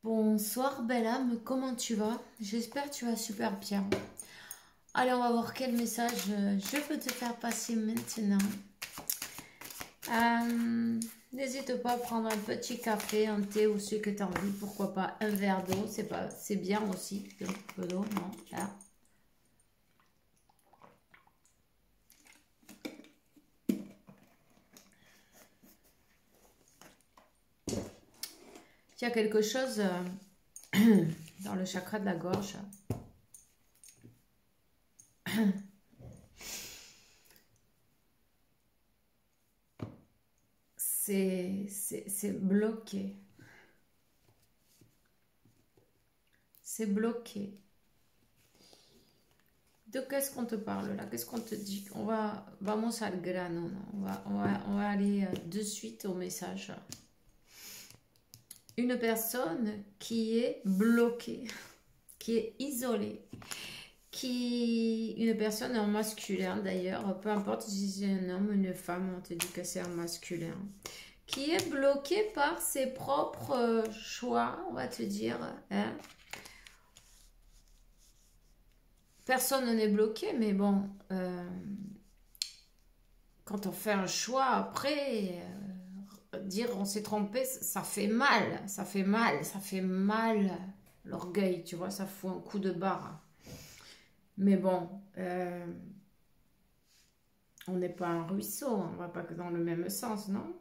Bonsoir belle âme, comment tu vas? J'espère que tu vas super bien. Allez, on va voir quel message je peux te faire passer maintenant. N'hésite pas à prendre un petit café, un thé ou ce que tu as envie. Pourquoi pas un verre d'eau, c'est bien aussi. Un peu d'eau, non? Là. Il y a quelque chose dans le chakra de la gorge. C'est bloqué. C'est bloqué. De qu'est-ce qu'on te parle là? Qu'est-ce qu'on te dit? Vamos al grano, non? On va aller de suite au message. Une personne qui est bloquée, qui est isolée, une personne en masculin d'ailleurs, peu importe si c'est un homme ou une femme, on te dit que c'est un masculin, qui est bloqué par ses propres choix, on va te dire, hein? Personne n'est bloqué, mais bon, quand on fait un choix, après, dire on s'est trompé, ça fait mal, ça fait mal, ça fait mal. L'orgueil, tu vois, ça fout un coup de barre. Mais bon, on n'est pas un ruisseau, on va pas que dans le même sens, non?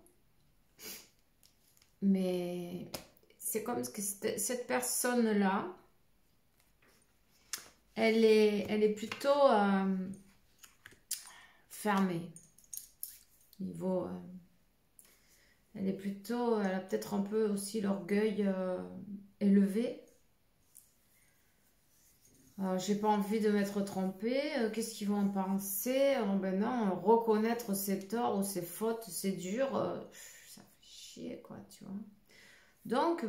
Mais c'est comme que cette personne-là, elle est plutôt fermée. Niveau, elle est plutôt, elle a peut-être un peu aussi l'orgueil élevé. J'ai pas envie de m'être trompée. Qu'est-ce qu'ils vont en penser? Ben non, reconnaître ses torts ou ses fautes, c'est dur. Ça fait chier, quoi, tu vois. Donc,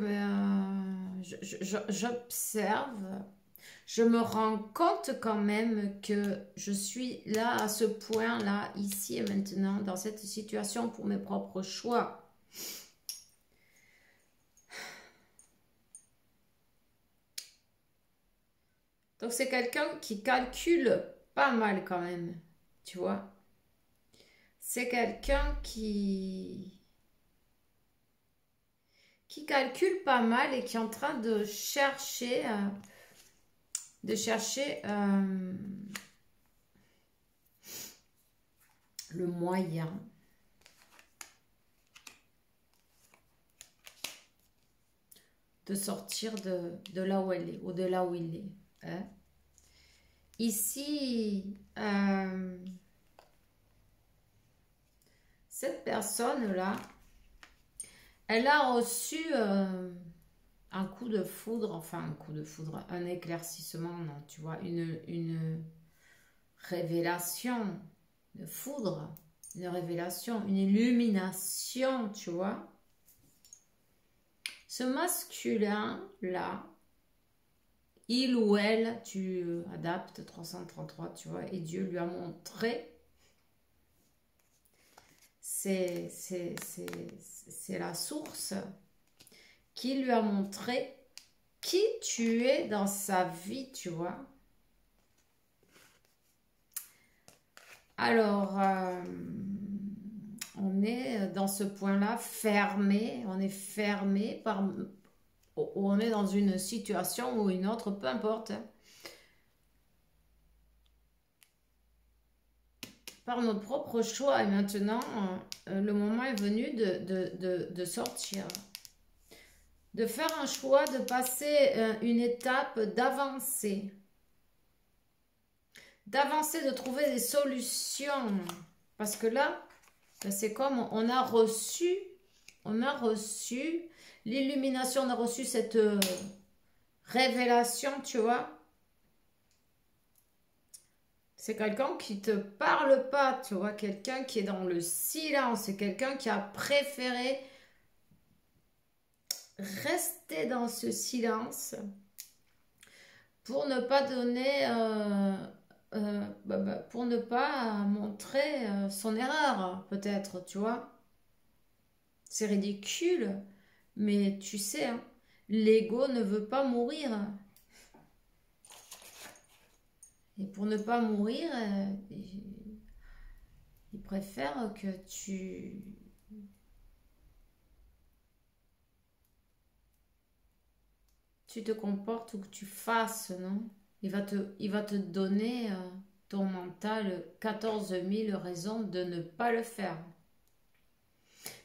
j'observe. Je me rends compte quand même que je suis là, à ce point-là, ici et maintenant, dans cette situation pour mes propres choix. Donc, c'est quelqu'un qui calcule pas mal quand même, tu vois. C'est quelqu'un qui calcule pas mal et qui est en train de chercher, le moyen de sortir de là où elle est, ou de là où il est. Hein. Ici, cette personne-là, elle a reçu un coup de foudre, enfin un coup de foudre, un éclaircissement, non, tu vois, une révélation de foudre, une révélation, une illumination, tu vois. Ce masculin-là, il ou elle, tu adaptes 333, tu vois, et Dieu lui a montré, c'est la source qui lui a montré qui tu es dans sa vie, tu vois. Alors, on est dans ce point-là fermé, on est fermé par... On est dans une situation ou une autre, peu importe. Par notre propre choix. Et maintenant, le moment est venu de sortir. De faire un choix, de passer une étape, d'avancer. D'avancer, de trouver des solutions. Parce que là, c'est comme on a reçu l'illumination, on a reçu cette révélation, tu vois. C'est quelqu'un qui te parle pas, tu vois, quelqu'un qui est dans le silence, c'est quelqu'un qui a préféré rester dans ce silence pour ne pas donner, pour ne pas montrer son erreur, peut-être, tu vois. C'est ridicule, mais tu sais, hein, l'ego ne veut pas mourir. Et pour ne pas mourir, il préfère que tu te comportes ou que tu fasses, non? Il va te donner, ton mental, 14 000 raisons de ne pas le faire.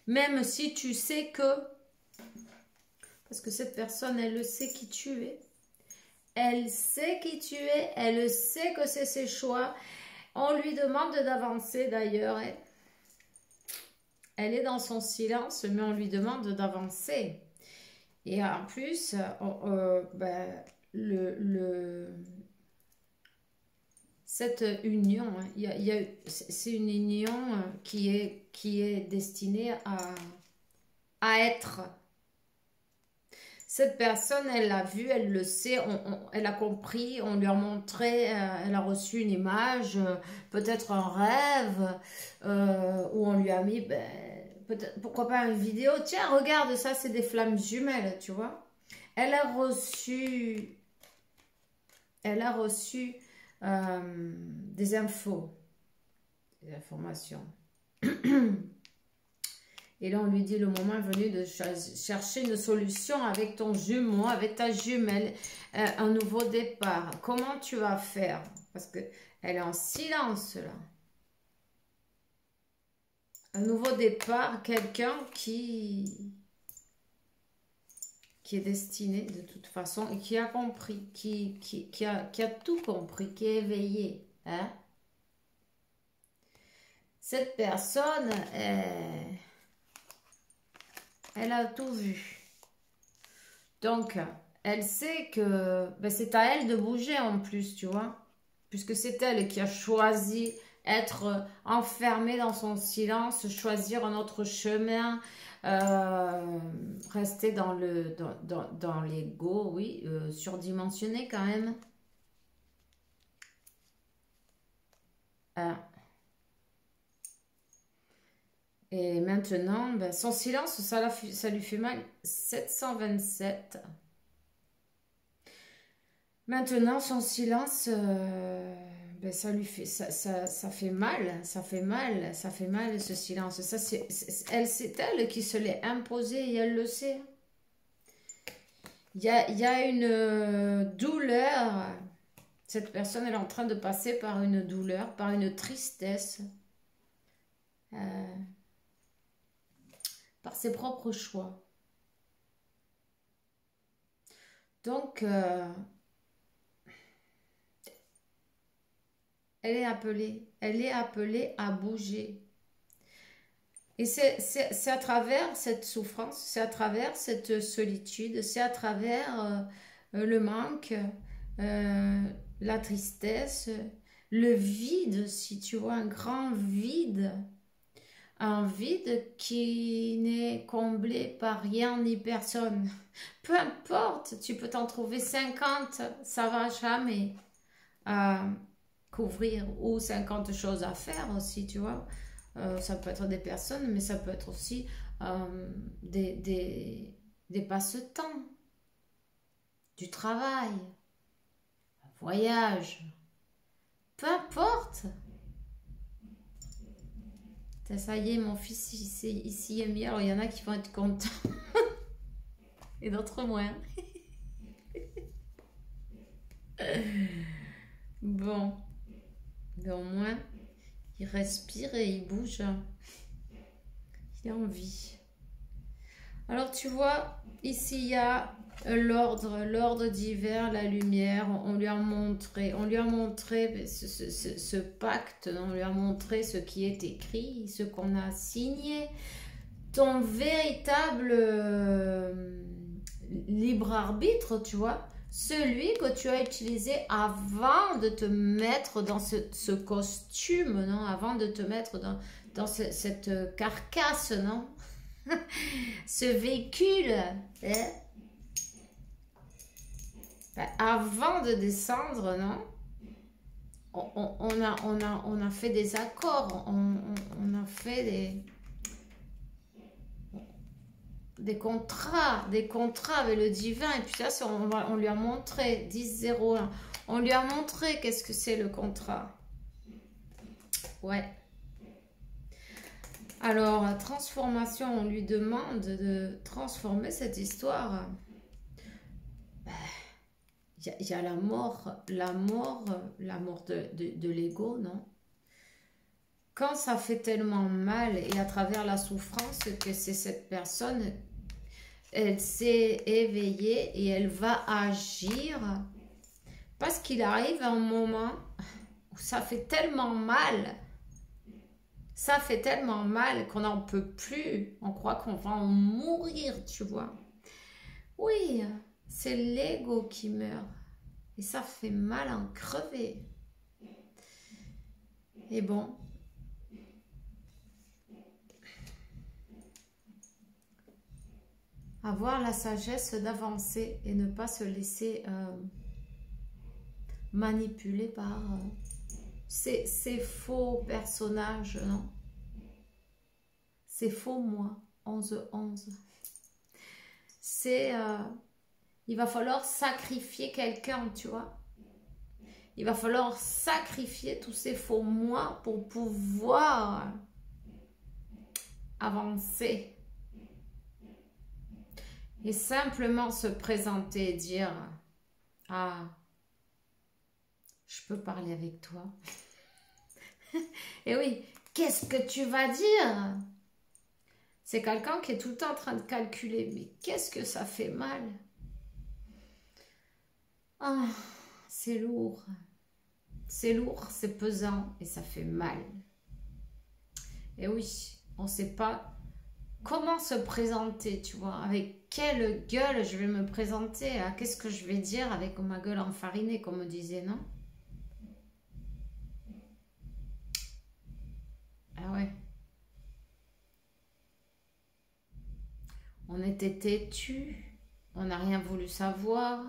Même si tu sais que, parce que cette personne, elle le sait qui tu es. Elle sait qui tu es, elle sait que c'est ses choix. On lui demande d'avancer d'ailleurs. Elle est dans son silence, mais on lui demande d'avancer. Et en plus, cette union, c'est une union qui est destinée à être. Cette personne, elle l'a vu, elle le sait, elle a compris, on lui a montré, elle a reçu une image, peut-être un rêve, où on lui a mis, pourquoi pas une vidéo. Tiens, regarde, ça c'est des flammes jumelles, tu vois. Elle a reçu des infos, des informations. Et là, on lui dit, le moment est venu de chercher une solution avec ton jumeau, avec ta jumelle, un nouveau départ. Comment tu vas faire? Parce qu'elle est en silence, là. Un nouveau départ, quelqu'un qui est destiné de toute façon et qui a compris, qui a tout compris, qui est éveillé. Hein? Cette personne, elle a tout vu. Donc, elle sait que c'est à elle de bouger en plus, tu vois. Puisque c'est elle qui a choisi être enfermée dans son silence, choisir un autre chemin, rester dans l'ego, oui, surdimensionné quand même. Et maintenant, son silence, ça lui fait mal. 727. Maintenant, son silence, ça lui fait, ça fait mal, ça fait mal ce silence. Ça, c'est elle qui se l'est imposé et elle le sait. Il y a une douleur. Cette personne, elle est en train de passer par une douleur, par une tristesse, par ses propres choix. Donc, elle est appelée à bouger. Et c'est à travers cette souffrance, c'est à travers cette solitude, c'est à travers le manque, la tristesse, le vide, si tu vois, un grand vide. Un vide qui n'est comblé par rien ni personne. Peu importe, tu peux t'en trouver 50, ça va jamais couvrir, ou 50 choses à faire aussi, tu vois. Ça peut être des personnes, mais ça peut être aussi des passe-temps, du travail, un voyage, peu importe. Ça y est, mon fils ici est mis. Alors, il y en a qui vont être contents et d'autres moins. Bon, mais au moins, il respire et il bouge. Il a envie. Alors, tu vois, ici, il y a l'ordre divin, la lumière. On lui a montré ce pacte, on lui a montré ce qui est écrit, ce qu'on a signé. Ton véritable libre arbitre, tu vois, celui que tu as utilisé avant de te mettre dans ce costume, non, avant de te mettre dans cette carcasse, non, ce véhicule, hein? Avant de descendre, non, on a fait des accords, on a fait des contrats avec le divin. Et puis là, on lui a montré, 10-01, on lui a montré qu'est-ce que c'est le contrat. Ouais. Alors, la transformation, on lui demande de transformer cette histoire. Il y a la mort de l'ego, non? Quand ça fait tellement mal et à travers la souffrance que c'est cette personne, elle s'est éveillée et elle va agir parce qu'il arrive un moment où ça fait tellement mal. Ça fait tellement mal qu'on n'en peut plus. On croit qu'on va en mourir, tu vois. Oui, c'est l'ego qui meurt. Et ça fait mal en crever. Et bon. Avoir la sagesse d'avancer et ne pas se laisser manipuler par ces faux personnages, non? C'est faux moi, 11-11. C'est... il va falloir sacrifier quelqu'un, tu vois. Il va falloir sacrifier tous ces faux moi pour pouvoir avancer. Et simplement se présenter et dire « Ah, je peux parler avec toi. » Et oui, qu'est-ce que tu vas dire? C'est quelqu'un qui est tout le temps en train de calculer. Mais qu'est-ce que ça fait mal? Ah, c'est lourd. C'est lourd, c'est pesant et ça fait mal. Et oui, on ne sait pas comment se présenter, tu vois. Avec quelle gueule je vais me présenter? Qu'est-ce que je vais dire avec ma gueule enfarinée, comme on disait, non? Ah ouais. On était têtus, on n'a rien voulu savoir,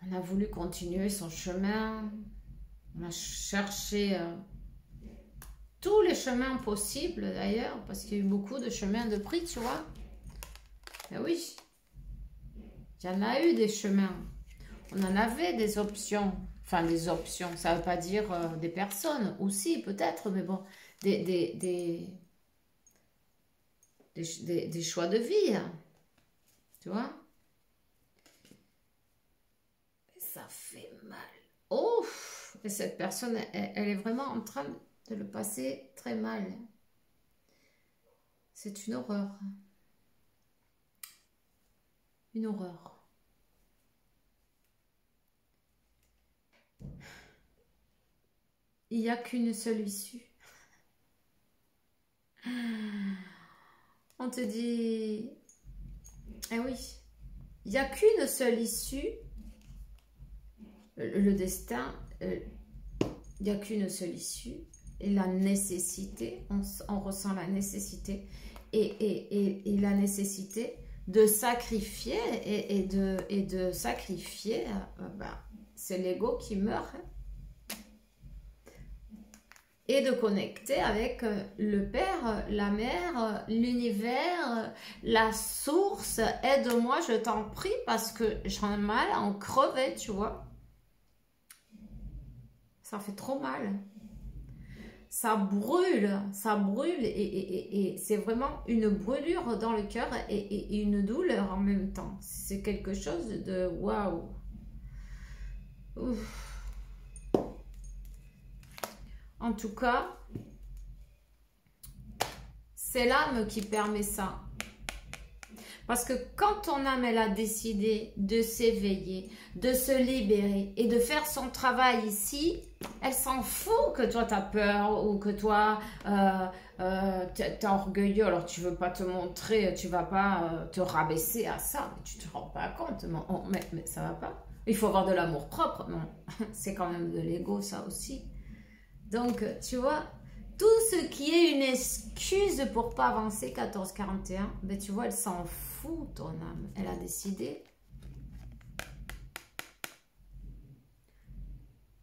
on a voulu continuer son chemin, on a cherché tous les chemins possibles d'ailleurs, parce qu'il y a eu beaucoup de chemins de prix, tu vois. Mais oui, il y en a eu des chemins, on en avait des options, enfin des options, ça ne veut pas dire des personnes, aussi peut-être, mais bon, des choix de vie, hein, tu vois. Et ça fait mal. Ouf! Et cette personne, elle est vraiment en train de le passer très mal. C'est une horreur. Une horreur. Il n'y a qu'une seule issue. On te dit... Eh oui, il n'y a qu'une seule issue. Le destin, il n'y a qu'une seule issue. Et la nécessité, on ressent la nécessité. Et la nécessité de sacrifier. Et de sacrifier, c'est l'ego qui meurt. Et de connecter avec le Père, la Mère, l'univers, la source. Aide-moi, je t'en prie, parce que j'en ai mal à en crever, tu vois. Ça fait trop mal. Ça brûle et c'est vraiment une brûlure dans le cœur et une douleur en même temps. C'est quelque chose de waouh. Ouf. En tout cas, c'est l'âme qui permet ça. Parce que quand ton âme, elle a décidé de s'éveiller, de se libérer et de faire son travail ici, elle s'en fout que toi, tu as peur ou que toi, tu es orgueilleux. Alors, tu ne veux pas te montrer, tu ne vas pas te rabaisser à ça. Mais tu ne te rends pas compte. Mais ça ne va pas. Il faut avoir de l'amour propre. Non, c'est quand même de l'ego, ça aussi. Donc, tu vois, tout ce qui est une excuse pour pas avancer, 14-41, ben tu vois, elle s'en fout, ton âme. Elle a décidé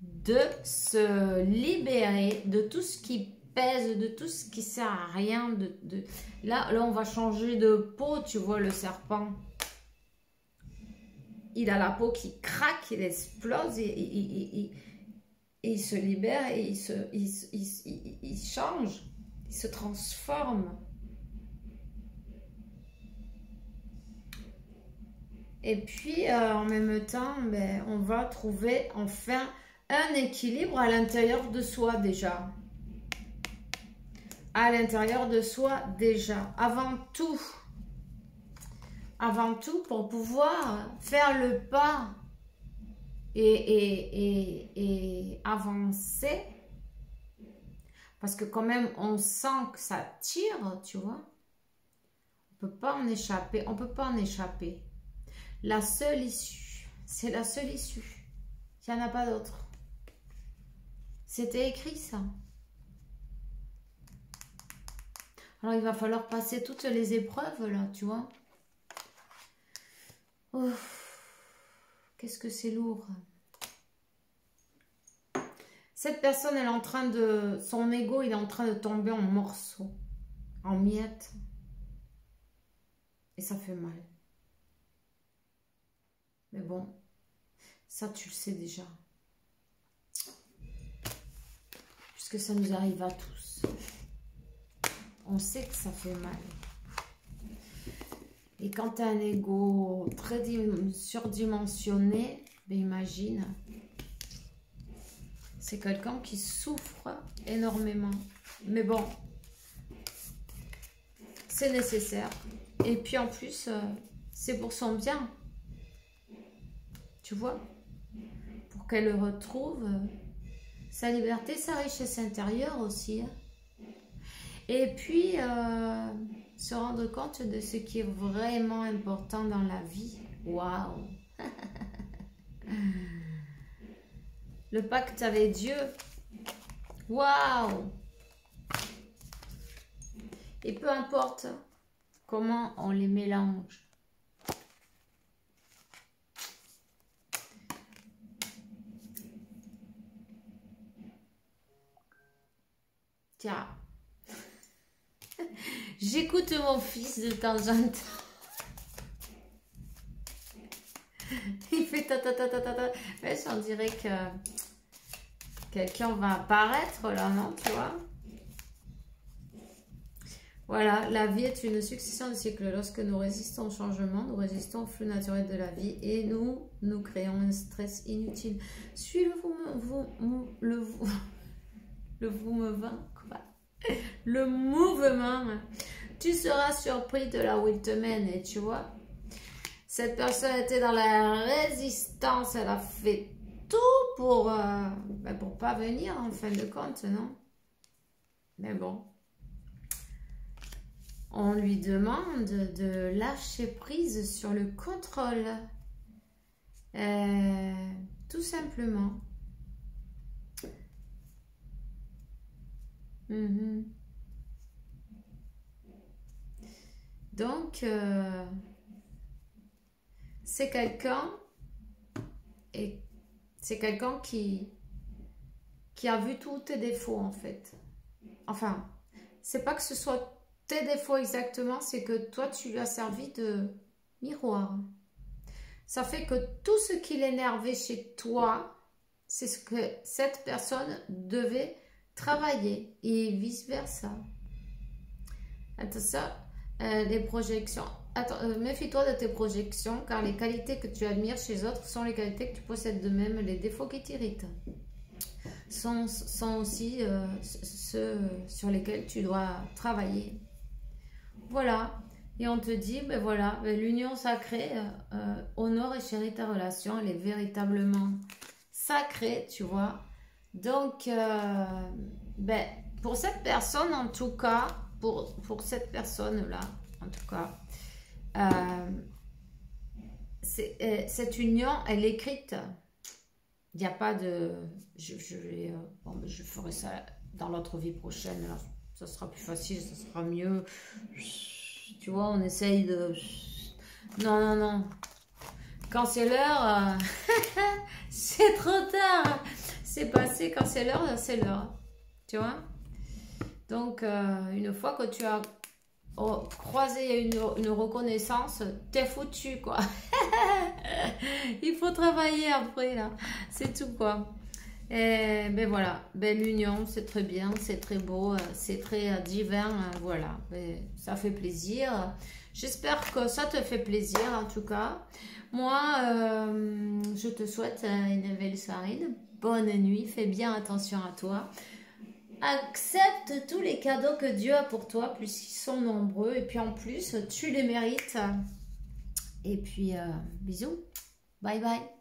de se libérer de tout ce qui pèse, de tout ce qui sert à rien. Là, on va changer de peau, tu vois, le serpent. Il a la peau qui craque, il explose, et il se libère, et il change, il se transforme. Et puis, en même temps, ben, on va trouver enfin un équilibre à l'intérieur de soi déjà. À l'intérieur de soi déjà. Avant tout, pour pouvoir faire le pas et avancer. Parce que quand même, on sent que ça tire, tu vois. On peut pas en échapper. On peut pas en échapper. La seule issue, c'est la seule issue. Il n'y en a pas d'autre. C'était écrit ça. Alors il va falloir passer toutes les épreuves là, tu vois. Oh, qu'est-ce que c'est lourd. Cette personne, elle est en train de... Son ego, il est en train de tomber en morceaux, en miettes. Et ça fait mal. Mais bon, ça tu le sais déjà. Puisque ça nous arrive à tous. On sait que ça fait mal. Et quand tu as un ego très surdimensionné, ben imagine, c'est quelqu'un qui souffre énormément. Mais bon, c'est nécessaire. Et puis en plus, c'est pour son bien. Tu vois, pour qu'elle retrouve sa liberté, sa richesse intérieure aussi. Et puis, se rendre compte de ce qui est vraiment important dans la vie. Waouh! Le pacte avec Dieu. Waouh! Et peu importe comment on les mélange. Tiens. J'écoute mon fils de temps en temps. Il fait ta ta ta ta ta ta. Ouais, on dirait que quelqu'un va apparaître là, non, tu vois? Voilà, la vie est une succession de cycles. Lorsque nous résistons au changement, nous résistons au flux naturel de la vie et nous créons un stress inutile. Suis le mouvement. Tu seras surpris de là où il te mène. Et tu vois, cette personne était dans la résistance. Elle a fait tout pour pas venir en fin de compte, non? Mais bon. On lui demande de lâcher prise sur le contrôle. Tout simplement. Donc, c'est quelqu'un qui a vu tous tes défauts en fait. Enfin, c'est pas que ce soit tes défauts exactement, c'est que toi tu lui as servi de miroir. Ça fait que tout ce qui l'énervait chez toi, c'est ce que cette personne devait travailler et vice versa. Attends, ça, les projections. Attends, méfie-toi de tes projections, car les qualités que tu admires chez autres sont les qualités que tu possèdes de même. Les défauts qui t'irritent sont aussi ceux sur lesquels tu dois travailler. Voilà. Et on te dit, ben voilà, l'union sacrée honore et chérit ta relation. Elle est véritablement sacrée, tu vois. Donc, pour cette personne, en tout cas, pour cette personne-là, en tout cas, cette union, elle est écrite. Il n'y a pas de... Je ferai ça dans l'autre vie prochaine. Alors, ça sera plus facile, ça sera mieux. Tu vois, on essaye de... Non, non, non. Quand c'est l'heure, c'est trop tard. C'est passé, quand c'est l'heure, c'est l'heure. Tu vois? Donc, une fois que tu as croisé une reconnaissance, t'es foutu, quoi. Il faut travailler après, là. C'est tout, quoi. Et ben voilà, belle union, c'est très bien, c'est très beau, c'est très divin, voilà. Et ça fait plaisir. J'espère que ça te fait plaisir, en tout cas. Moi, je te souhaite une belle soirée, une bonne nuit. Fais bien attention à toi. Accepte tous les cadeaux que Dieu a pour toi, puisqu'ils sont nombreux. Et puis en plus, tu les mérites. Et puis, bisous. Bye bye.